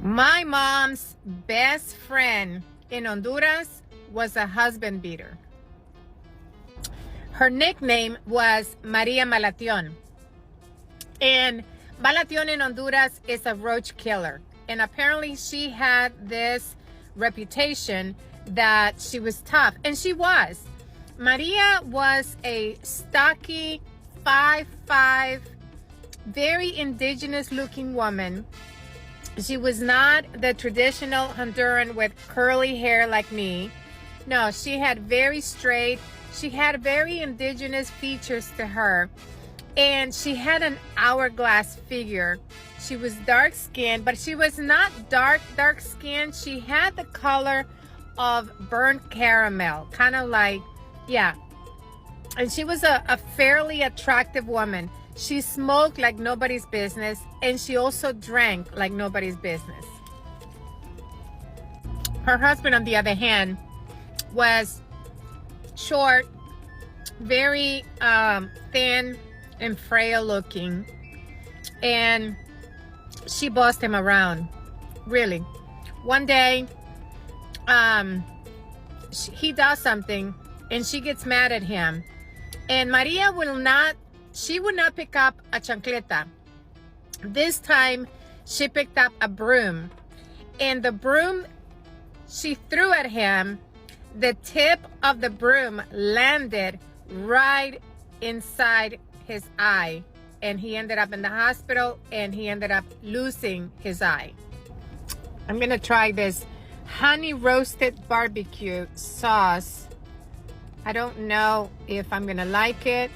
My mom's best friend in Honduras was a husband beater. Her nickname was Maria Malation. And Malation in Honduras is a roach killer. And apparently she had this reputation that she was tough. And she was. Maria was a stocky, 5'5", very indigenous looking woman. She was not the traditional Honduran with curly hair like me. No, she had very straight, she had very indigenous features to her. And she had an hourglass figure. She was dark skinned, but she was not dark skinned. She had the color of burnt caramel, kind of like, yeah. And she was a fairly attractive woman. She smoked like nobody's business, and she also drank like nobody's business. Her husband, on the other hand, was short, very thin and frail looking, and she bossed him around, really. One day, he does something, and she gets mad at him, and Maria she would not pick up a chancleta. This time, she picked up a broom. And the broom she threw at him, the tip of the broom landed right inside his eye. And he ended up in the hospital, and he ended up losing his eye. I'm gonna try this honey roasted barbecue sauce. I don't know if I'm gonna like it,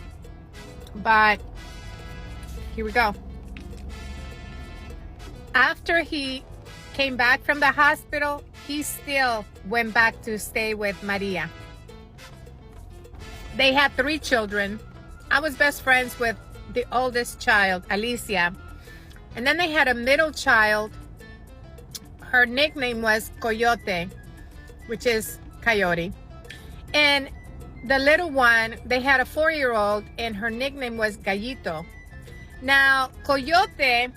but here we go. After he came back from the hospital, he still went back to stay with Maria. They had 3 children. I was best friends with the oldest child, Alicia. And then they had a middle child. Her nickname was Coyote, which is coyote. And the little one, they had a 4-year-old, and her nickname was Gallito. Now, Coyote,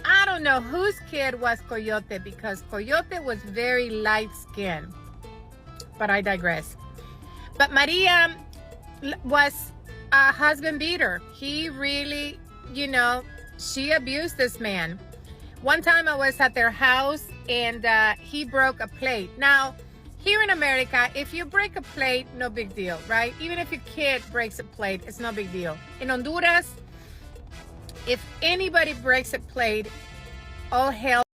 I don't know whose kid was Coyote, because Coyote was very light-skinned. But I digress. But Maria was a husband beater. He really, she abused this man. One time I was at their house, and he broke a plate. Now, here in America, if you break a plate, no big deal, right? Even if your kid breaks a plate, it's no big deal. In Honduras, if anybody breaks a plate, all hell